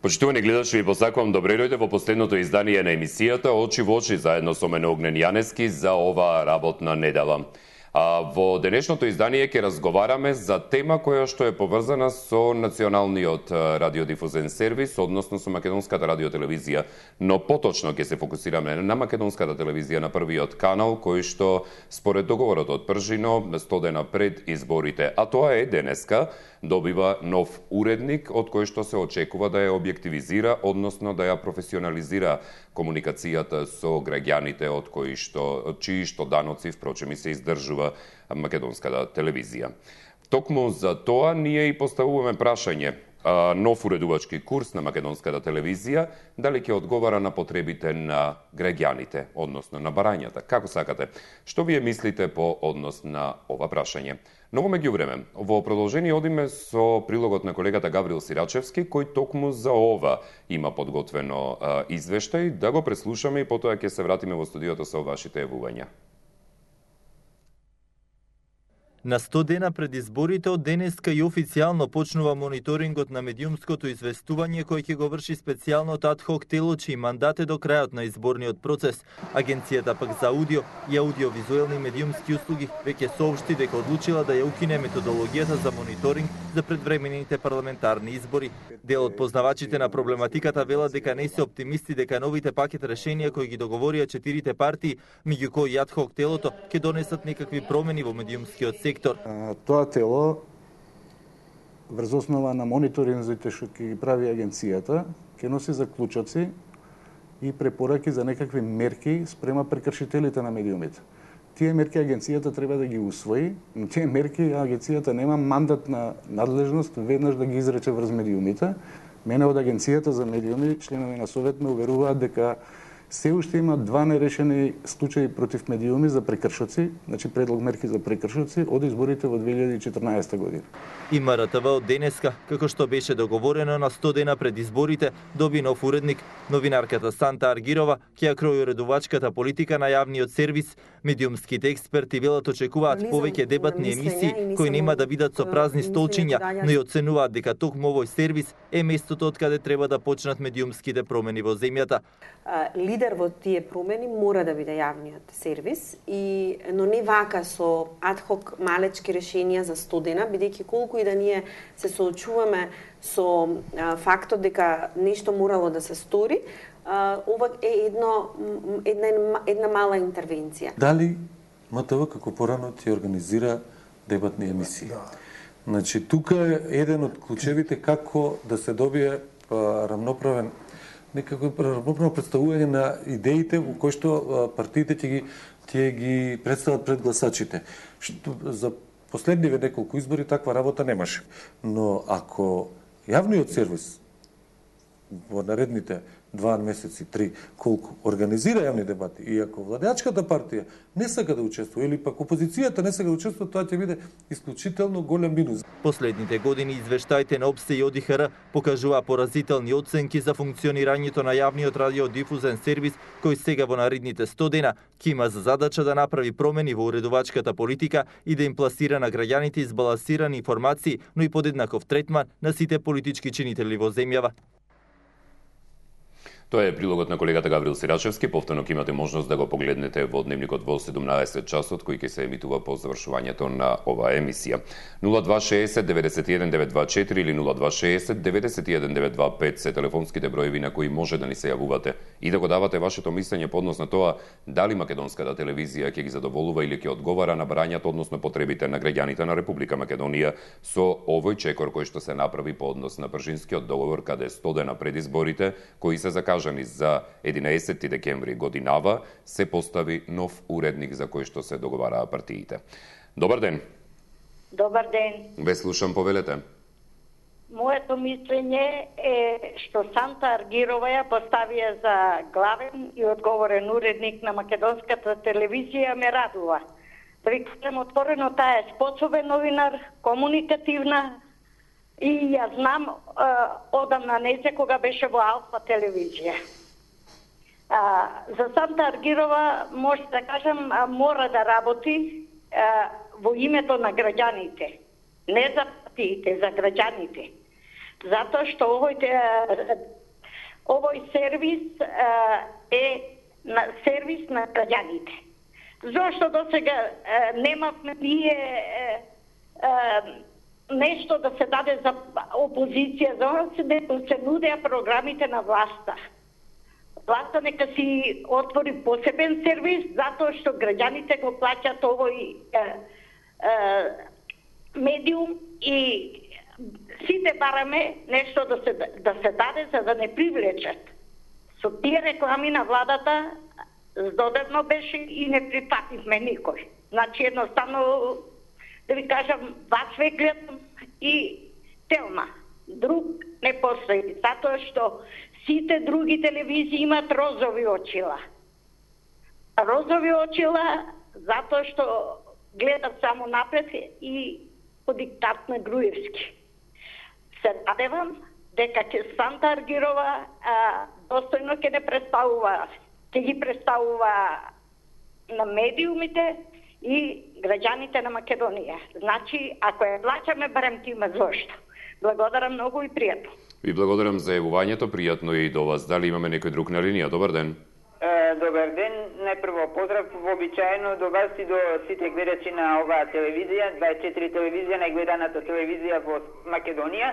Почитувани гледачи, ви посакувам добре дојде во последното издание на емисијата Очи во очи заедно со мене Огнен Јанески за оваа работна недела. Во денешното издание ќе разговараме за тема која што е поврзана со националниот радиодифузен сервис, односно со македонската радиотелевизија, но поточно ќе се фокусираме на македонската телевизија на првиот канал, кој што според договорот од Пржино 100 дена пред изборите, а тоа е денеска, добива нов уредник од кој што се очекува да ја објективизира, односно да ја професионализира комуникацијата со граѓаните од чии што даноци впрочем и се издржува македонската телевизија. Токму за тоа ние и поставуваме прашање нов уредувачки курс на македонската телевизија, дали ќе одговара на потребите на граѓаните, односно на барањата. Како сакате? Што вие мислите по однос на ова прашање? Но во меѓувреме, во продолжение одиме со прилогот на колегата Гаврил Сирачевски, кој токму за ова има подготвено извештај, да го преслушаме и потоа ќе се вратиме во студиото со вашите јавувања. На 100 дена пред изборите од денеска и официјално почнува мониторингот на медиумското известување кој ќе го врши специјалното адхок тело чиј мандат е до крајот на изборниот процес. Агенцијата пак за аудио и аудиовизуелни медиумски услуги веќе соопшти дека одлучила да ја укине методологијата за мониторинг за предвремените парламентарни избори. Дел од познавачите на проблематиката велат дека не се оптимисти дека новите пакет решенија кои ги договорија 4 партии, меѓу кои и адхок телото, ќе донесат некакви промени во медиумскиот сектор. Тоа тело, врз основа на мониторинзите што ќе ги прави агенцијата, ќе носи заклучоци и препораки за некакви мерки спрема прекршителите на медиумите. Тие мерки агенцијата треба да ги усвои, но тие мерки агенцијата нема мандат на надлежност веднаш да ги изрече врз медиумите. Мене од агенцијата за медиуми, членови на совет ме уверуваат дека се уште има 2 нерешени случаи против медиуми за прекршоци, значи предлог мерки за прекршоци од изборите во 2014 година. И МРТВ од денеска, како што беше договорено на 100 дена пред изборите, доби нов уредник. Новинарката Санта Аргирова ќе ја крои уредувачката политика на јавниот сервис. Медиумските експерти велат очекуваат повеќе дебатни емисии кои нема да видат со празни столчиња, но и оценуваат дека токму овој сервис е местото од каде треба да почнат медиумските промени во земјата. Лидер во тие промени мора да биде јавниот сервис, но не вака со адхок малечки решенија за 100 дена, бидејќи колку и да ние се соочуваме со фактот дека нешто морало да се стори, ова е една мала интервенција. Дали МТВ како порано ќе организира дебатни емисии? Значи, тука е еден од клучевите како да се добие рамноправен некако рамноправно представување на идеите во кои што партиите ќе ги представат пред гласачите. За последниве неколку избори таква работа немаше. Но ако јавниот сервис во наредните 2 месеци, 3, колку организира јавни дебати, и ако владеачката партија не сака да учествува, или пак опозицијата не сака да учествува, тоа ќе биде исклучително голем минус. Последните години извештаите на ОПСТ и ОДИХР покажува поразителни оценки за функционирањето на јавниот радиодифузен сервис, кој сега во наредните 100 дена ќе има за задача да направи промени во уредувачката политика и да им пласира на граѓаните избалансирани информации, но и подеднаков третман на сите политички чинители во земјава. Тоа е прилогот на колегата Гаврил Сирачевски. Повторно ќе имате можност да го погледнете во дневникот во 17 часот, кој ќе се емитува по завршувањето на оваа емисија. 0260 91 924 или 0260 91 925 се телефонските броеви на кои може да ни се јавувате и да го давате вашето мислење по однос на тоа дали македонската телевизија ќе ги задоволува или ќе одговара на барањата, односно потребите на граѓаните на Република Македонија со овој чекор кој што се направи по однос на Пржинскиот договор, каде 100 дена пред изборите, кои се закажани за 11 декември годинава, се постави нов уредник за кој што се договараа партиите. Добар ден. Добар ден. Ве слушам, повелете. Моето мислење е што Санта Аргирова ја поставија за главен и одговорен уредник на македонската телевизија ме радува. Да ви кажем отворено, таа е способен новинар, комуникативна, и ја знам одамна незе кога беше во Алфа телевизија. За Санта Аргирова може да кажем мора да работи во името на граѓаните, не за партиите, за граѓаните. Затоа што овој сервис е сервис на граѓаните. Зошто до сега немавме ние нешто да се даде за опозиција, зошто се нудеа програмите на власта. Власта нека си отвори посебен сервис, затоа што граѓаните го плаќаат овој медиум и сите бараме нешто да се даде за да не привлечат. Со тие реклами на владата здодевно беше и не припативме никој. Значи едноставно да ви кажам, вас ве гледам и Телма. Друг не постои, затоа што сите други телевизии имат розови очила. Розови очила затоа што гледат само напред и по диктат на Груевски. Се надевам дека ќе Санта Аргирова достојно ќе не представува, ќе ги представува на медиумите и граѓаните на Македонија. Значи, ако ја плаќаме, барем ти има зошто. Благодарам многу и пријатно. Ви благодарам за јавувањето, пријатно и до вас. Дали имаме некој друг на линија? Добар ден. Добар ден, најпрво поздрав вообичаено до вас и до сите гледачи на оваа телевизија, 24 телевизија, најгледаната телевизија во Македонија.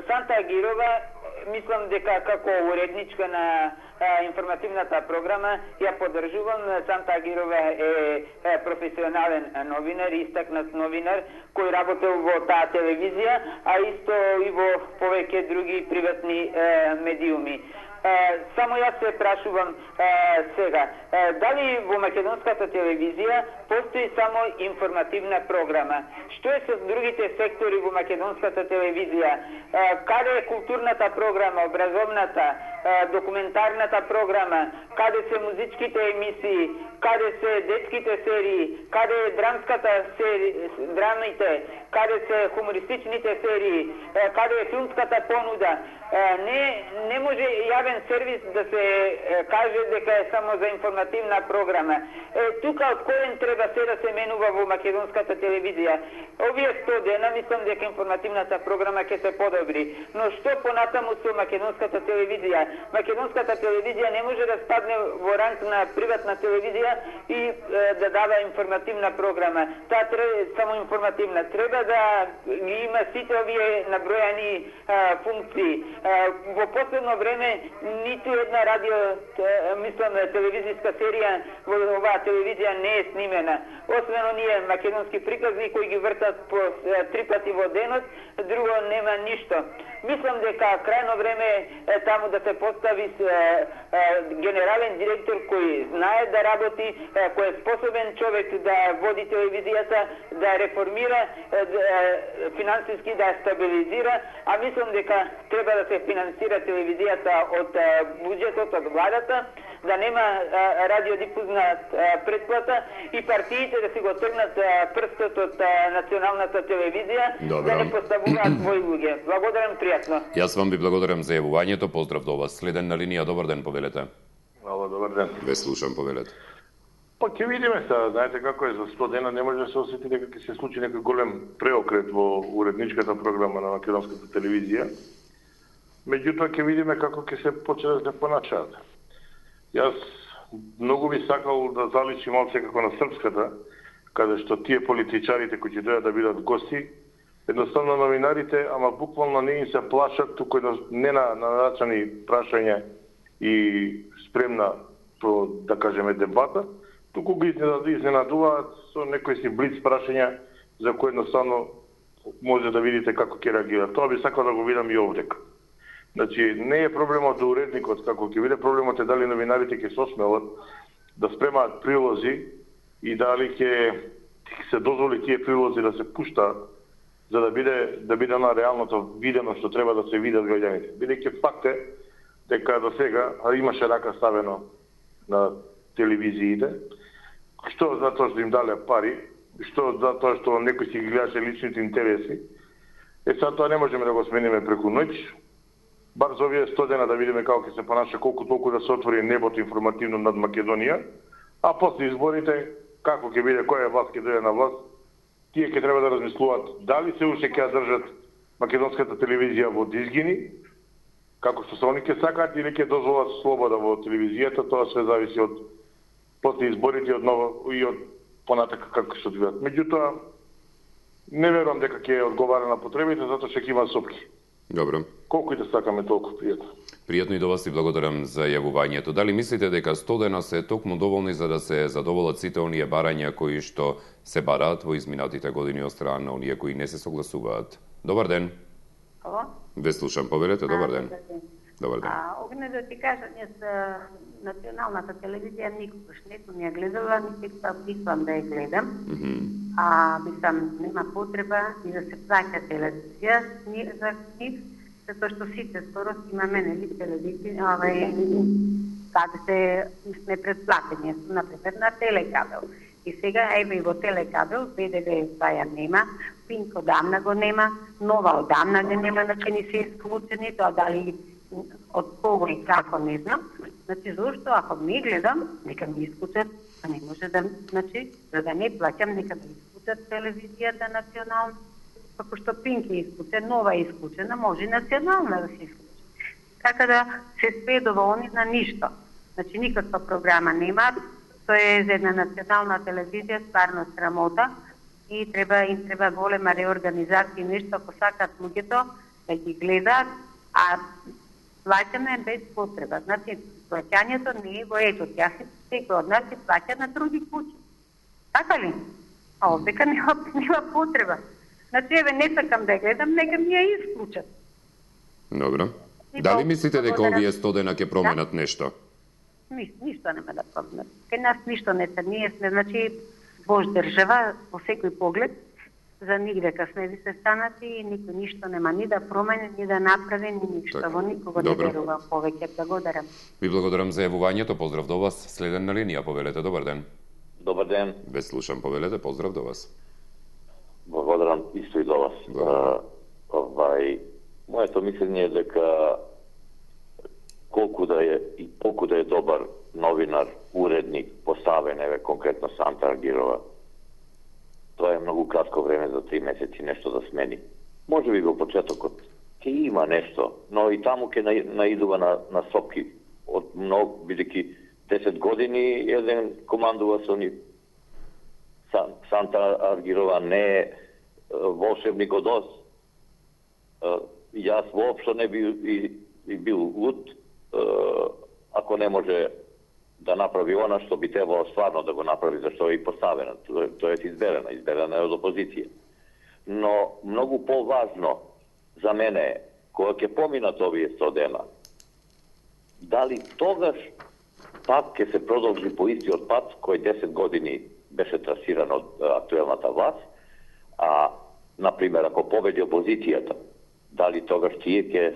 Санта Агирова, мислам дека како уредничка на информативната програма ја поддржувам. Санта Агирова е професионален новинар, истакнат новинар кој работел во таа телевизија, а исто и во повеќе други приватни медиуми. Само јас се прашувам сега, дали во македонската телевизија постои само информативна програма? Што е со другите сектори во македонската телевизија? Каде е културната програма, образовната, документарната програма? Каде се музичките емисии? Каде се детските серии? Каде е драмската драмите? Каде се хумористичните серии? Каде е филмската понуда? Не може јавен сервис да се каже дека е само за информативна програма. Тука од корен треба се да се менува во македонската телевизија. Овие 100 дена мислам дека информативната програма ќе се подобри. Но што понатаму со македонската телевизија? Македонската телевизија не може да спадне во ранг на приватна телевизија и да дава информативна програма. Таа треба само информативна. Треба да ги има сите овие набројани функции. Во последно време ниту една радио, мислам, телевизиска серија во оваа телевизија не е снимена. Освен оние македонски приказни кои ги вртат по 3 пати во денот, друго нема ништо. Мислам дека крајно време е таму да се постави генерален директор кој знае да работи, кој е способен човек да води телевизијата, да реформира, финансиски да стабилизира, а мислам дека треба да се финансира телевизијата од буџетот, од владата, да нема радиодифузна претплата и партиите да си го тргнат прстот од националната телевизија. Добро. Да не поставуваат своји луѓе. Благодарам, пријатно. Јас вам ви благодарам за јавувањето. Поздрав до вас. Следен на линија, добар ден, повелете. Ало, добар ден. Ве слушам, повелете. Па ќе видиме сега, знаете како е, за 100 дена не може да се осети дека ќе се случи некој голем преокрет во уредничката програма на македонската телевизија. Меѓутоа ќе видиме како ќе се почне да се поначаат. Јас многу би сакал да заличи малце како на српската, каде што тие политичарите кои ќе дојдат да бидат гости, едноставно новинарите, ама буквално не им се плашат, туку не на начани прашање и спремна да кажеме дебата, туку ги изненадуваат со некои си блиц прашања за кои едноставно може да видите како ќе реагира. Тоа би сакал да го видам и овдека. Значи, не е проблемот до уредникот како ќе биде, проблемот е дали новинарите ќе се осмелат да спремаат прилози и дали ќе се дозволи тие прилози да се пуштаат за да биде на реалното видено што треба да се видат граѓаните. Бидејќи факт е дека до сега имаше рака ставено на телевизиите, што затоа што им дале пари, што затоа што некој си ги гледаше личните интереси. Сега тоа не можеме да го смениме преку ноќ. Бар за овие 100 дена да видиме како ќе се понаша, колку толку да се отвори небото информативно над Македонија, а после изборите, како ќе биде, која власт ќе дојде на власт, тие ќе треба да размислуваат дали се уште ќе ја држат македонската телевизија во дизгини, како што се они ќе сакаат или ќе дозволат слобода во телевизијата, тоа све зависи од после изборите и од понатака како се одвијат. Меѓутоа, не верувам дека ќе одговара на потребите, затоа што ќе има сопки. Добро. Колку и да сакаме, толку пријатно. Пријатно и до вас и благодарам за јавувањето. Дали мислите дека 100 дена се токму доволни за да се задоволат сите оние барања кои што се бараат во изминатите години од страна на оние кои не се согласуваат? Добар ден. Ало? Ве слушам, повелете, добар ден. Добар ден. Огне да ти кажа, ние с националната телевизија никогаш не сум ја гледала, мислам да ја гледам. Мислам, нема потреба и да се плаќа телевизија за нив, затоа што сите скоро имаме телевизија, каде сме предплатени, например на Телекабел. И сега, еве и во Телекабел, БДВ ја нема, Пинк одамна го нема, Нова одамна го нема, значи не се исклучени, тоа дали од кого и како не знам. Значи, зашто ако ми гледам, нека ми исклучат, а не може да, значи, за да не плаќам, нека ми исклучат телевизијата национална, како што Пинк е исклучен, Нова е исклучена, може национална да се исклучи. Така да се спедува они на ништо. Значи, никаква програма нема, тоа е за една национална телевизија стварно срамота и им треба голема реорганизација, нешто ако сакат луѓето да ги гледаат, а плаќаме без потреба. Значи, плаќањето не е во етот. Секој од нас се плаќа на други куќи. Така ли? А овдека нема потреба. Значи, еве, не сакам да гледам, нека ми ја исклучат. Добро. Дали мислите дека овие 100 дена ќе променат нешто? Ништо нема да променат. Кај нас ништо не се. Ние сме, значи, Бож држава, по секој поглед, за нигде сме ви се станати и никој ништо нема ни да промени, ни да направи, ни ништо. Во никого не верувам повеќе. Благодарам. Ви благодарам за јавувањето. Поздрав до вас. Следен на линија, повелете. Добар ден. Добар ден. Ве слушам, повелете. Поздрав до вас. Благодарам исто и до вас. Моето мислење е дека колку да е добар новинар, уредник, поставен, еве конкретно Санта Аргирова, тоа е многу кратко време за 3 месеци нешто да смени. Може би во почетокот ќе има нешто, но и таму ќе наидува на сопки. Од многу, бидејќи 10 години еден командува со ни. Санта Аргирова не е волшебник од Оз. Јас воопшто не би бил луд ако не може да направи она што би требало стварно да го направи, зашто е и поставена, тоа е изберена е од опозиција. Но многу поважно за мене е, кога ќе поминат овие 100 дена, дали тогаш пак ќе се продолжи по истиот пат кој 10 години беше трасиран од актуелната власт, а, например, ако победи опозицијата, дали тогаш тие ќе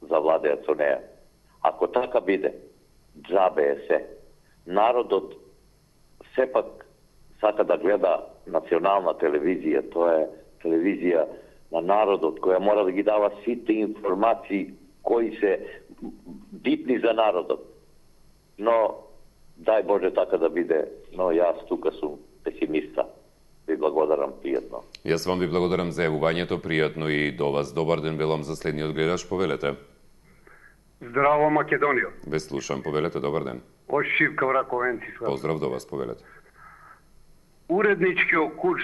завладеат со неја. Ако така биде, џабе е се. Народот сепак сака да гледа национална телевизија, тоа е телевизија на народот, која мора да ги дава сите информации кои се битни за народот. Но, дај Боже така да биде, но јас тука сум песимиста. Ви благодарам, пријатно. Јас вам ви благодарам за јавувањето, пријатно и до вас. Добар ден, велам за следниот гледаш, повелете. Здраво, Македонија. Ве слушам, повелете, добар ден. Ошив Кавраковенци. Поздрав до вас, повелете. Уредничкиот курс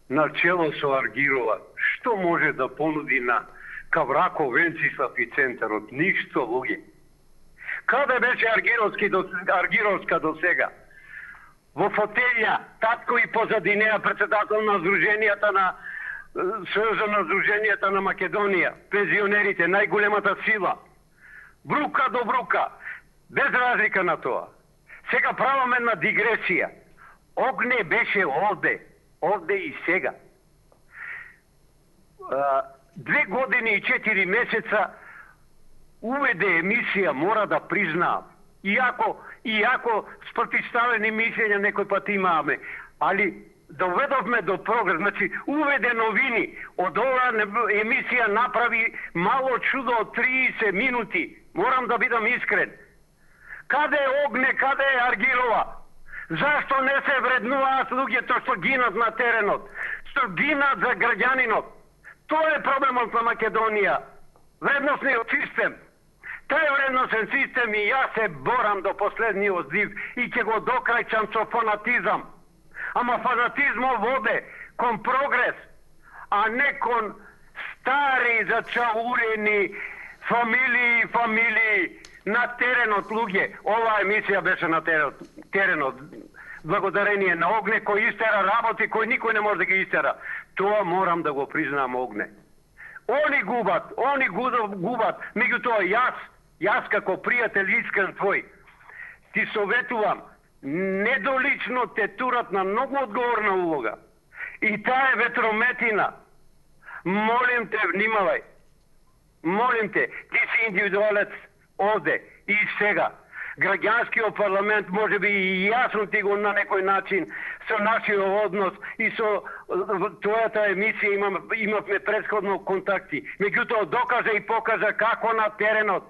на чело со Аргирова, што може да понуди на Каврако Венцислав и центарот? Ништо, луѓе. Каде беше Аргировска до сега? Во фотелја, татко и позади неа председател на Сдруженијата на Сојузот на Сдруженијата на Македонија, пензионерите, најголемата сила. Брука до брука, без разлика на тоа. Сега праваме една дигресија. Огне беше овде и сега. 2 години и 4 месеца уведе емисија, мора да признаам. Иако спротивставени мислења некој пат имаме, али доведовме до прогрес, значи уведе новини, од оваа емисија направи мало чудо од 30 минути. Морам да бидам искрен. Каде е Огне, каде е Аргирова? Зашто не се вреднуваат луѓето што гинат на теренот, што гинат за граѓанинот? Тоа е проблемот на Македонија. Вредносниот систем. Тај вредносен систем и јас се борам до последниот див и ќе го докрајчам со фанатизам. Ама фанатизмот воде кон прогрес, а не кон стари зачаурени фамилии на теренот луѓе. Оваа емисија беше на теренот. Благодарение на Огне кој истера работи кој никој не може да ги истера. Тоа морам да го признам Огне. Они губат, меѓутоа јас како пријател искрен твој, ти советувам, недолично те турат на многу одговорна улога. И таа е ветрометина. Молим те, внимавај. Молим те, ти си индивидуалец овде и сега. Граѓанскиот парламент може би и јасно ти го на некој начин со нашиот однос и со твојата емисија имавме претходно контакти. Меѓутоа докажа и покажа како на теренот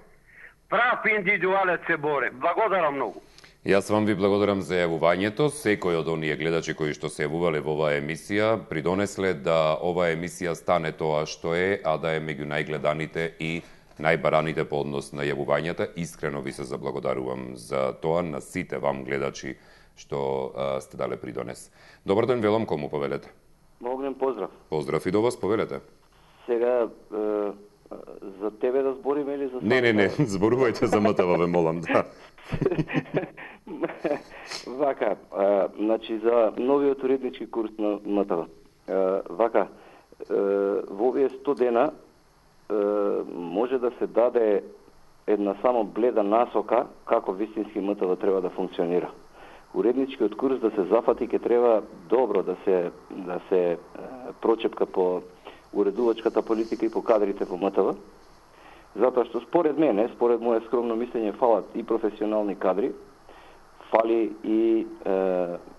прав индивидуалец се боре. Благодарам многу. Јас вам ви благодарам за јавувањето. Секој од оние гледачи кои што се јавувале во оваа емисија придонесле да оваа емисија стане тоа што е, а да е меѓу најгледаните и најбараните по однос на јавувањата. Искрено ви се заблагодарувам за тоа на сите вам гледачи што сте дале придонес. Добар ден, велам, кому повелете? Огнен поздрав. Поздрав и до вас, повелете. Сега за тебе да збориме или за Не, зборувајте за МТВ, ве молам, да. Вака, значи за новиот уреднички курс на МТВ. Вака, во овие 100 дена може да се даде една само бледа насока како вистински МТВ треба да функционира. Уредничкиот курс да се зафати ќе треба добро да се прочепка по уредувачката политика и по кадрите во МТВ, затоа што според мене, според моје скромно мислење, фалат и професионални кадри, фали и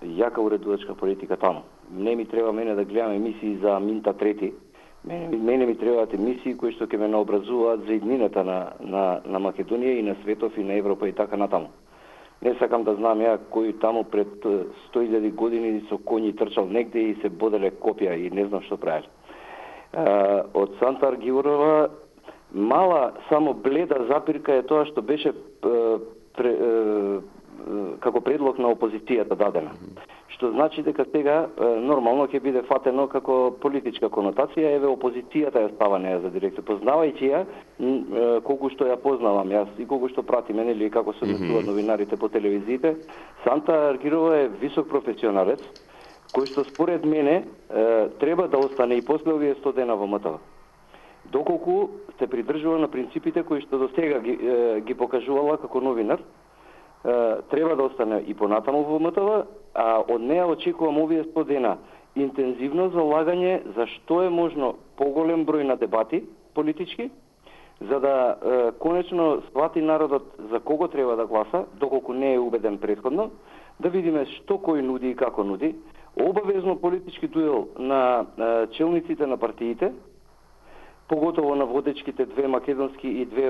јака уредувачка политика таму. Не ми треба мене да гледам емисии за Минта трети, мене ми требаат емисии кои што ќе ме наобразуваат за иднината на Македонија и на светов и на Европа и така натаму. Не сакам да знам ја кој таму пред 100.000 години со коњи трчал негде и се боделе копија и не знам што правеле. Од Санта Аргирова мала, само бледа запирка е тоа што беше како предлог на опозицијата дадена. Што значи дека сега нормално ќе биде фатено како политичка конотација, еве опозицијата ја става неја за директор. Познавајќи ја, колку што ја познавам јас и колку што пратиме, нели, како се однесуваат новинарите по телевизиите, Санта Аргирова е висок професионалец, кој што според мене треба да остане и после овие 100 дена во МТВ. Доколку се придржува на принципите кои што до сега ги покажувала како новинар, треба да остане и понатаму во МТВ, а од неа очекувам овие 100 дена интензивно залагање за што е можно поголем број на дебати политички, за да конечно свати народот за кого треба да гласа, доколку не е убеден претходно, да видиме што кој нуди и како нуди, обавезно политички дуел на челниците на партиите, поготово на водечките две македонски и две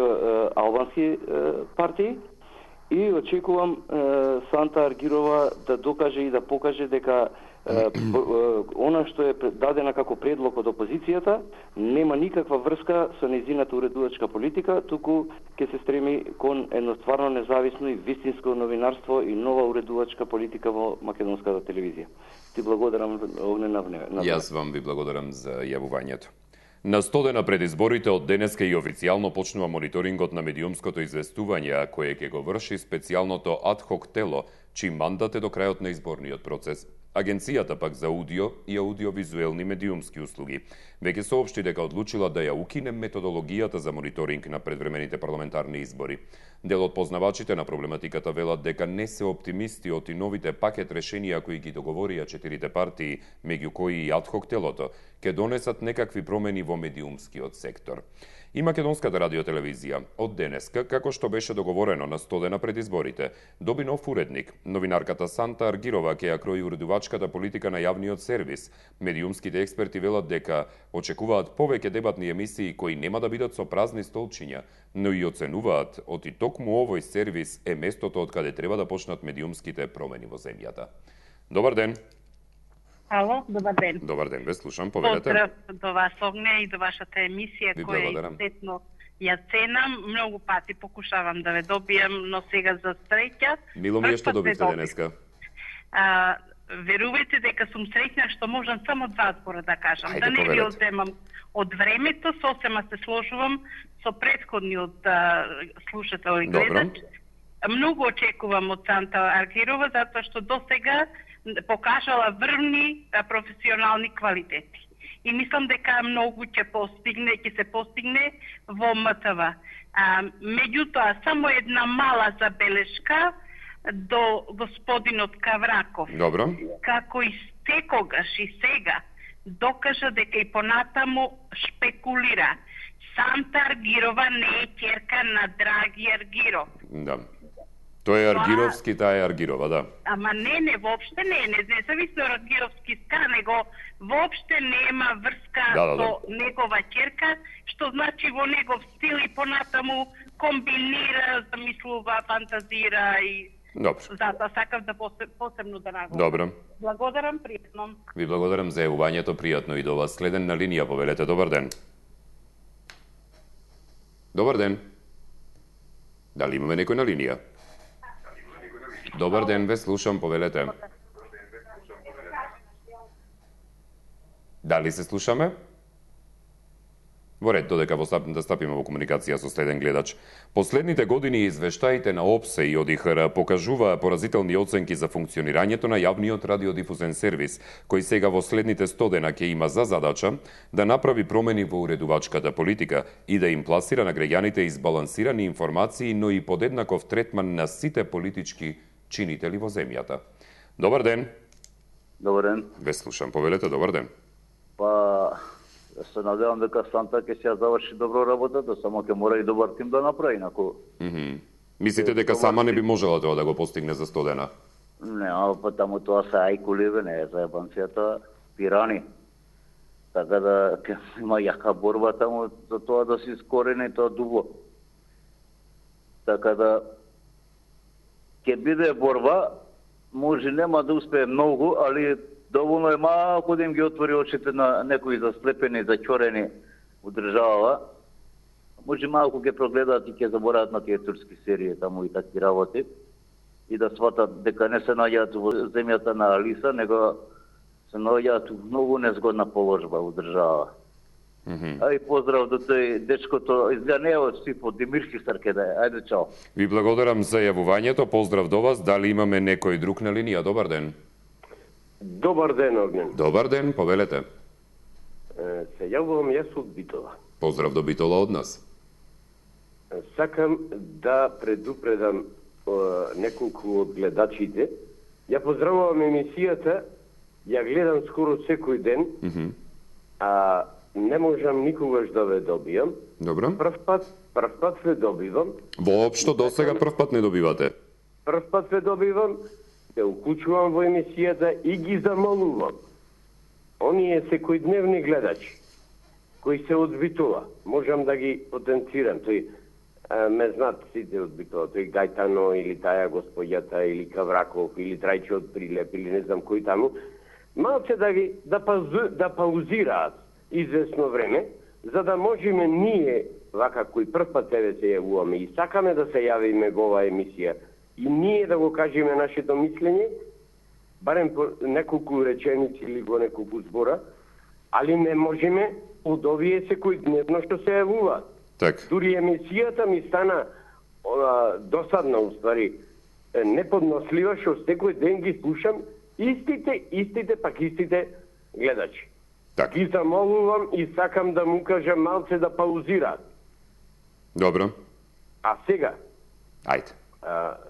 албански партии, и очекувам Санта Аргирова да докаже и да покаже дека она што е дадена како предлог од опозицијата нема никаква врска со нејзината уредувачка политика, туку ќе се стреми кон едно стварно независно и вистинско новинарство и нова уредувачка политика во македонската телевизија. Ти благодарам, Огне, на Јас вам ви благодарам за јавувањето. На 100 дена пред изборите од денеска и официјално почнува мониторингот на медиумското известување, кое ќе го врши специјалното адхок тело, чиј мандат е до крајот на изборниот процес. Агенцијата пак за аудио и аудиовизуелни медиумски услуги веќе соопшти дека одлучила да ја укине методологијата за мониторинг на предвремените парламентарни избори. Дел од познавачите на проблематиката велат дека не се оптимисти од и новите пакет решенија кои ги договорија 4 партии, меѓу кои и адхок телото, ќе донесат некакви промени во медиумскиот сектор. И Македонската радиотелевизија од денеска, како што беше договорено на 100 дена пред изборите, доби нов уредник. Новинарката Санта Аргирова ќе ја крои уредувачката политика на јавниот сервис. Медиумските експерти велат дека очекуваат повеќе дебатни емисии кои нема да бидат со празни столчиња, но и оценуваат од и токму овој сервис е местото од каде треба да почнат медиумските промени во земјата. Добар ден. Ало, добар ден. Добар ден, ве слушам, повелете. Поздрав до вас, Огне, и до вашата емисија, Ви која благодарам. истетно ја ценам. Многу пати покушавам да ве добијам, но сега за среќа. Мило ми е што добивте денеска. Верувајте дека сум среќна што можам само два збора да кажам. Хајде, Да не ви повелете. одземам од времето, сосема се сложувам со претходниот слушател и гледач. Многу очекувам од Санта Аргирова, затоа што досега покажала врвни професионални квалитети. И мислам дека многу ќе се постигне во МТВ. Меѓутоа, само една мала забелешка до господинот Кавраков. Добро. Како и секогаш и сега докажа дека и понатаму шпекулира. Санта Аргирова не е ќерка на Драги Аргиров. Да. Тој е Аргировски, таа е Аргирова, да. Ама не, воопште не, независно од Аргировски ска, него воопште нема врска со негова ќерка, што значи во негов стил и понатаму комбинира, замислува, фантазира и... Добро. Затоа сакав да посебно да наговорам. Добро. Благодарам, пријатно. Ви благодарам за јавувањето, пријатно и до вас. Следен на линија, повелете, добар ден. Добар ден. Дали имаме некој на линија? Добар ден, ве слушам, повелете. Дали се слушаме? Во ред, додека да стапиме во комуникација со следен гледач. Последните години извештаите на ОПСЕ и ОДИХР покажуваа поразителни оценки за функционирањето на јавниот радиодифузен сервис, кој сега во следните 100 дена ќе има за задача да направи промени во уредувачката политика и да им пласира на граѓаните избалансирани информации, но и подеднаков третман на сите политички чинители во земјата. Добар ден. Добар ден. Ве слушам, повелете, добар ден. Се надевам дека Санта ќе се ја заврши добро работата, само ќе мора и добар тим да направи, инаку... Мислите дека сама не би можела тоа да го постигне за 100 дена? Не, па таму тоа се ајкуливе, не е за ебанцијата пирани. Така да ќе има јака борба таму за тоа да се искорени тоа дубо. Така да ќе биде борба, може нема да успее многу, али доволно е малку да им ги отвори очите на некои заслепени, зачорени у државава. Може малку ќе прогледаат и ќе забораат на тие турски серии таму и такви работи и да сватат дека не се наоѓаат во земјата на Алиса, него се наоѓаат у многу незгодна положба у држава. Ај поздрав до тој дечкото, изгледа не е од Сипо, Димирски Сарке да е. Ајде, чао. Ви благодарам за јавувањето, поздрав до вас. Дали имаме некој друг на линија? Добар ден. Добар ден, Огнен. Добар ден, повелете. Се јавувам јас од Битола. Поздрав до Битола од нас. Сакам да предупредам неколку од гледачите. Ја поздравувам емисијата, ја гледам скоро секој ден, а не можам никогаш да ве добијам. Добро. Прв пат ве добивам. Воопшто до сега прв пат не добивате? Прв пат ве добивам, се уклучувам во емисијата и ги замолувам. Оние секојдневни гледачи, кои се од Битола, можам да ги потенцирам. Тој ме знаат сите од Битола, тој Гајтано или таја господјата или Кавраков или Трајче од Прилеп или не знам кој таму, малце да паузираат известно време, за да можеме ние, вака кои прв пат тебе се јавуваме и сакаме да се јавиме во оваа емисија, и ние да го кажеме нашето мислење, барем по неколку реченици или во неколку збора, али не можеме од овие секојдневно што се јавуваат. Так. Дури емисијата ми стана досадна, уствари, неподнослива, што секој ден ги слушам истите гледачи. Так. Ги замолувам и сакам да му кажам малце да паузираат. Добро. А сега? Ајде.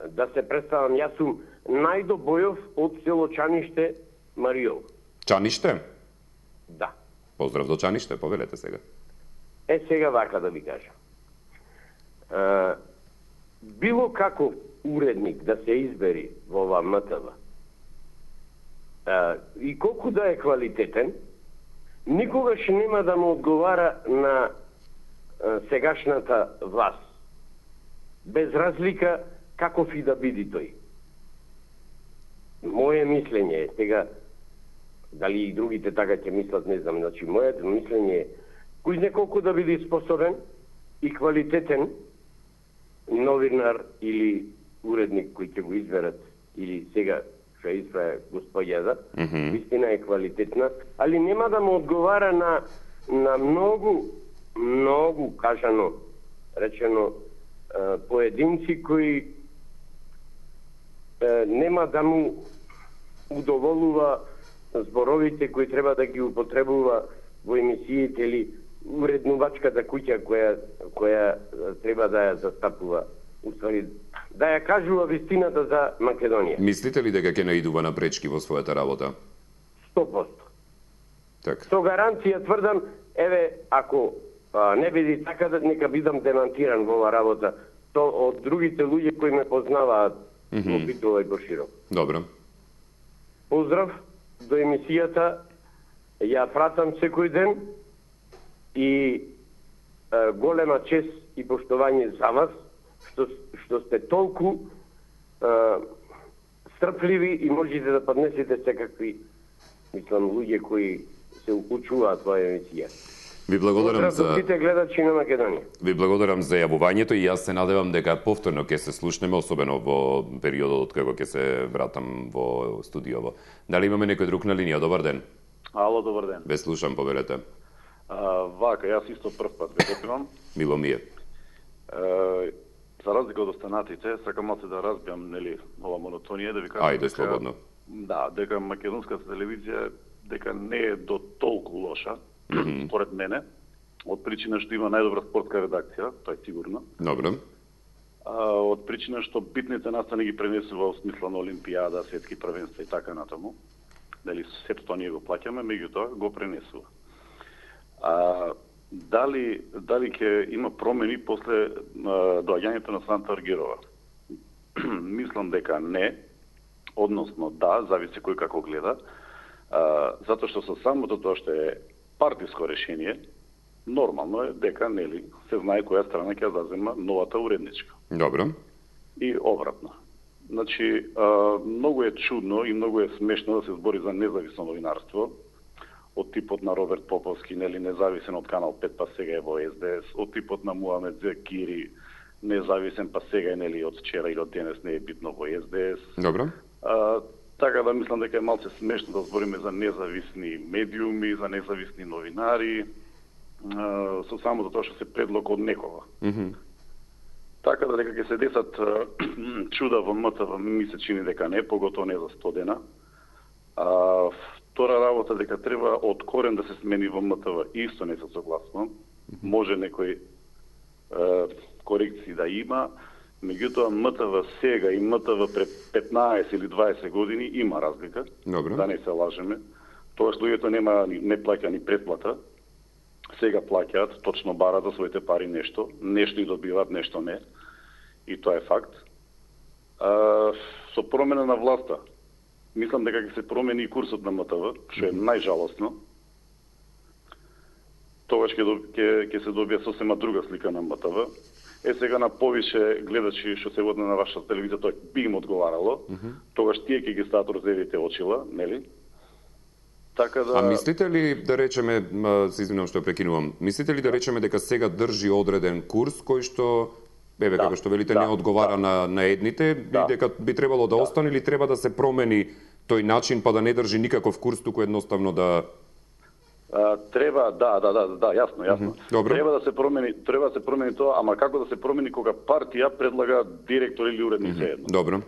Да се представам, јас сум Најдо Бојов од село Чаниште, Маријов. Чаниште? Да. Поздрав до Чаниште, повелете сега. Сега вака да ви кажам. Било каков уредник да се избери во ова МТВ, и колку да е квалитетен, никогаш нема да му одговара на сегашната власт. Без разлика каков и да биде тој. Моje мислење е, сега, Дали и другите така ќе мислат, не знам. Значи, моето мислење е, кој знае колку да биде способен и квалитетен новинар или уредник кој ќе го изберат, или сега што избра господјада, вистина е квалитетна, али нема да му одговара на многу кажано, речено, поединци кои нема да му удоволува зборовите кои треба да ги употребува во емисиите или уреднувачката куќа која треба да ја застапува, уствари да ја кажува вистината за Македонија. Мислите ли дека ќе наидува на пречки во својата работа? 100%. Така. Со гаранција тврдам, еве, ако не биде така, нека бидам демантиран во ова работа, то од другите луѓе кои ме познаваат во Битола и Боширов. Добро. Поздрав до емисијата, ја пратам секој ден и голема чест и поштовање за вас, што сте толку стрпливи и можете да поднесете секакви, мислам, луѓе кои се уклучуваат во емисија. Ви благодарам за сите гледачи на Македонија. Ви благодарам за јавувањето и јас се надевам дека повторно ќе се слушнеме, особено во периодот од кога ќе се вратам во студиово. Дали имаме некој друг на линија? Добар ден. Ало, добар ден. Ве слушам, повелете. Вака, јас исто прв пат ве допирам. Мило ми е. За разлика од останатите, сакам малце да разбијам, нели, ова монотонија, да ви кажам. Ајде, слободно. Да, дека македонската телевизија дека не е до толку лоша, според мене, од причина што има најдобра спортска редакција, тоа е сигурно. Добро. Од причина што битните настани ги пренесува во смисла на Олимпијада, светски првенства и така натаму. Дали сето тоа ние го плаќаме, меѓутоа го пренесува. Дали ќе има промени после доаѓањето на Санта Аргирова? Мислам дека не, односно да, зависи кој како гледа, затоа што со самото тоа што е партиско решение, нормално е дека нели се знае која страна ќе зазема новата уредничка. Добро. И обратно. Значи, многу е чудно и многу е смешно да се збори за независно новинарство, од типот на Роберт Поповски, нели независен од Канал 5, па сега е во СДС, од типот на Муамед Кири, независен, па сега е нели од вчера или од денес не е битно во СДС. Добро. Така да мислам дека е малце смешно да збориме за независни медиуми, за независни новинари, со самото тоа што се предлог од некога. Така да дека ќе се десат чуда во МТВ, ми се чини дека не, поготово не за 100 дена. Втора работа дека треба од корен да се смени во МТВ, исто не се согласувам. Може некои корекции да има, меѓутоа МТВ сега и МТВ пред 15 или 20 години има разлика. Добро. Да не се лажеме. Тоа што луѓето не плаќа ни предплата, сега плаќаат, точно барат за своите пари нешто и добиваат, нешто не. И тоа е факт. Со промена на власта, мислам дека ќе се промени и курсот на МТВ, што е најжалосно. Тогаш ќе се добија сосема друга слика на МТВ. Сега на повише гледачи што се водат на вашата телевизија, тоа би им одговарало. Тогаш тие ќе ги стаат розевите очила, нели? Така да... мислите ли, да речеме, се извинувам што прекинувам, мислите ли да речеме дека сега држи одреден курс кој што, како што велите, не одговара на едните, и дека би требало да остане или треба да се промени тој начин па да не држи никаков курс, туку едноставно да... Треба, јасно. Добро. Треба да се промени тоа, ама како да се промени кога партија предлага директор или уредник за едно? Добро.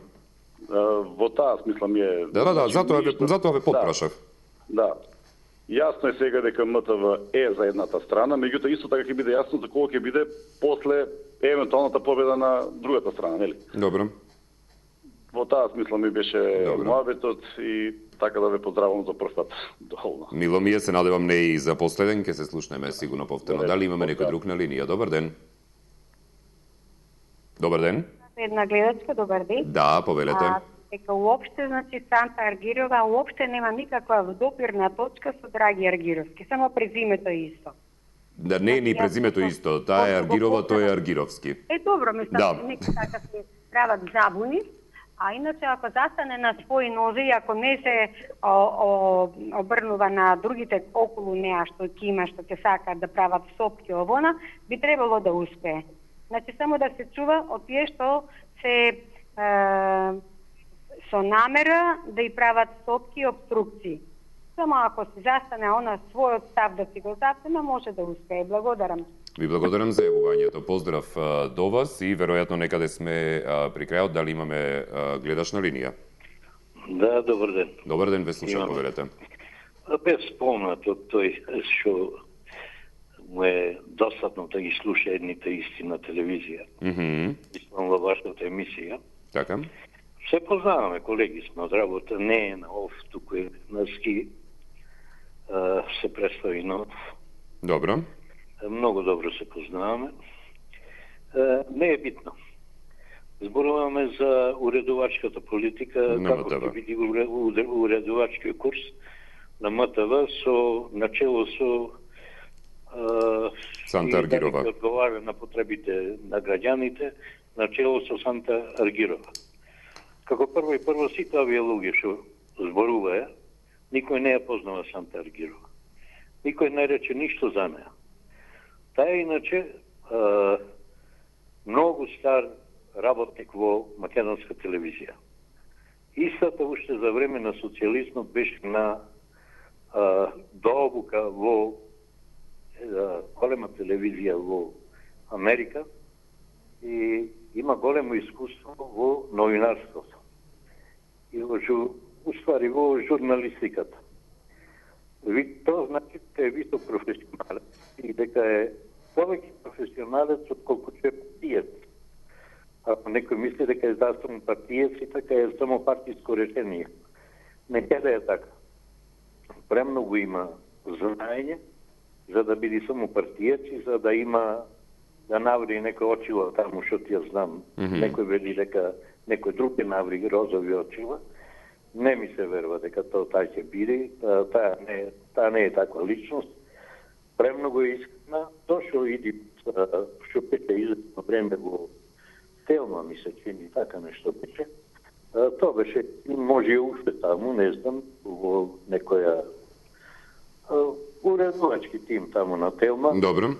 Во таа смисла ми е... затоа ве потпрашав. Да. Јасно е сега дека МТВ е за едната страна, меѓутоа исто така ќе биде јасно за кога ќе биде после евентуалната победа на другата страна, нели? Добро. Во таа смисла ми беше муабетот и така да ве поздравам за прв пат. Доволно. Мило ми е, се надевам не и за последен, ќе се слушнеме сигурно повторно. Дали имаме некој друг на линија? Добар ден. Добар ден. Една гледачка, добар ден. Да, повелете. Дека уопште, значи, Санта Аргирова уопште нема никаква допирна точка со Драги Аргировски, само презимето е исто. Да, не е ни презимето исто, таа е Аргирова, тој е Аргировски. Добро, мислам, нека така се прават забуни. А иначе, ако застане на своји нозе и ако не се обрнува на другите околу неа што ќе има, што ќе сакаат да прават сопки овона, би требало да успее. Значи, само да се чува од тие што се со намера да и прават сопки и обструкции. Само ако се застане она својот став да си го запима, може да успее. Благодарам. Ви благодарам за јавувањето. Поздрав до вас и веројатно некаде сме при крајот. Дали имаме гледаш на линија? Да, добар ден. Добар ден, ве слушам, повелете. Бев спомнат од тој што му е досадно да ги слуша едните исти на телевизија. Мислам во вашата емисија. Така. Се познаваме, колеги сме од работа, не е на ОФ, туку е на ски. Се представи нов. Добро. Многу добро се познаваме. Не е битно. Зборуваме за уредувачката политика, како ќе биде уредувачкиот курс на МТВ со начело со Санта Аргирова. Да одговара на потребите на граѓаните, начело со Санта Аргирова. Како прво сите овие луѓе што зборуваја, никој не ја познава Санта Аргирова. Никој не рече ништо за неа. Таа е иначе многу стар работник во македонска телевизија. Истата уште за време на социјализмот беше на дообука во голема телевизија во Америка и има големо искуство во новинарството. И во журналистиката. Тоа значи дека е висок професионалец и дека е повеќе професионалец отколку че партиец. Ако некој мисли дека е само партиец и така е само партиско решение. Некаде е така. Премногу има знаење за да биде само партиец и за да има да наври некој очила таму што ти ја знам. Некој вели дека некој друг ќе наври розови очила. Не ми се верува дека таа ќе биде, таа не е таква личност. Премногу е искрена, тоа што иди, што пече известно време во Телма, ми се чини, така нешто пече. Тоа беше, може и уште таму, не знам, во некоја уредувачки тим таму на Телма. Добро.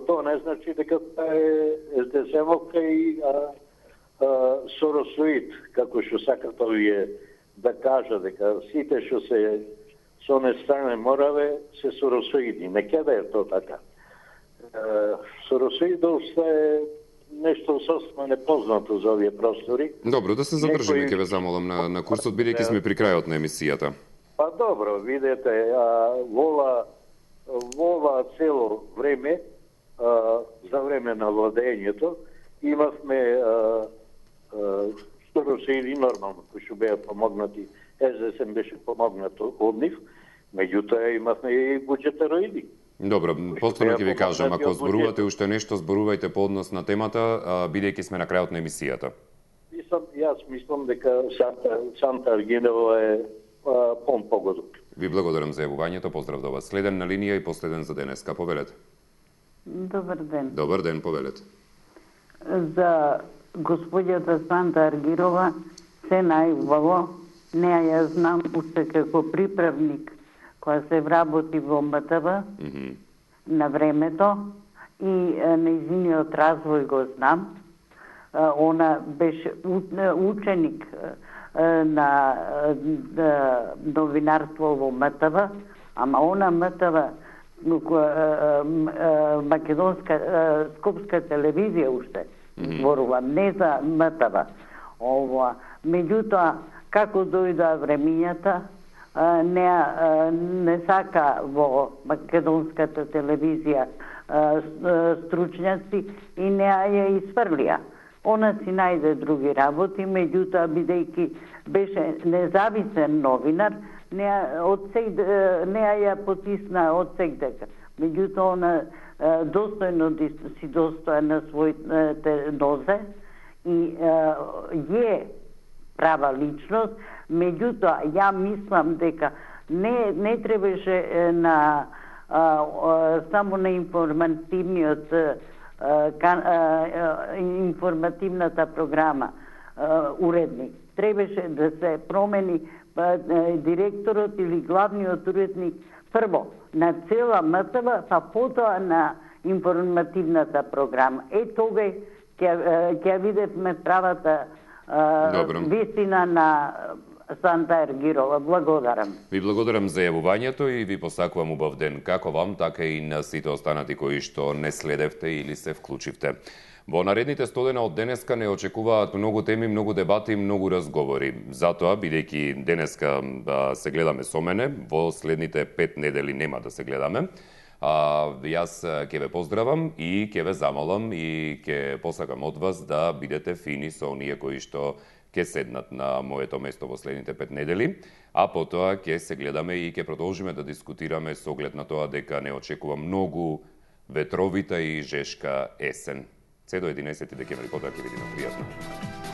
Тоа не значи дека таа е СДСМ-овка и Соросоид, како што сакат овие да кажа дека сите што се со не стране мораве се соросоиди. Некаде е тоа така. Соросоидовство е нешто сосема непознато за овие простори. Добро, да се задржиме, ќе ве замолам на курсот, бидејќи сме при крајот на емисијата. Па добро, видете, во ова цело време, за време на владењето, имавме соросоиди нормално, кои што беа помогнати, СДСМ беше помогнато од нив, меѓутоа имавме и буџетароиди. Добро, повторно ќе ви кажам, ако зборувате уште нешто, зборувајте по однос на темата, бидејќи сме на крајот на емисијата. Јас мислам дека Санта Аргирова е погодок. Ви благодарам за јавувањето, поздрав до вас. Следен на линија и последен за денеска, повелете. Добар ден. Добар ден, повелете. За господјата Санта Аргирова се најубаво, неа ја знам уште како приправник која се вработи во МТВ на времето и нејзиниот развој го знам. Она беше ученик на новинарство во МТВ, ама она МТВ, македонска скопска телевизија уште, зборувам, не за МТВ. Меѓутоа, како дојдоа времињата, не сака во македонската телевизија стручњаци и неа ја изфрлија. Она си најде други работи, меѓутоа, бидејќи беше независен новинар, неа ја потисна од секдека. Меѓутоа, она достојно си достоја на своите нозе и е права личност, меѓутоа, ја мислам дека не требаше на само на информативната програма уредник, требаше да се промени директорот или главниот уредник прво на цела МТВ, па потоа на информативната програма. Тога ќе видевме правата вистина на Санта Аргирова. Благодарам. Ви благодарам за јавувањето и ви посакувам убав ден како вам, така и на сите останати кои што не следевте или се вклучивте. Во наредните 100 дена од денеска не очекуваат многу теми, многу дебати, многу разговори. Затоа, бидејќи денеска се гледаме со мене, во следните 5 недели нема да се гледаме, јас ќе ве поздравам и ќе ве замолам и ќе посакам од вас да бидете фини со оние кои што ќе седнат на моето место во следните 5 недели, а потоа ќе се гледаме и ќе продолжиме да дискутираме со оглед на тоа дека не очекува многу ветровита и жешка есен. Се до 11 декември, потоа ќе видиме. Пријатно.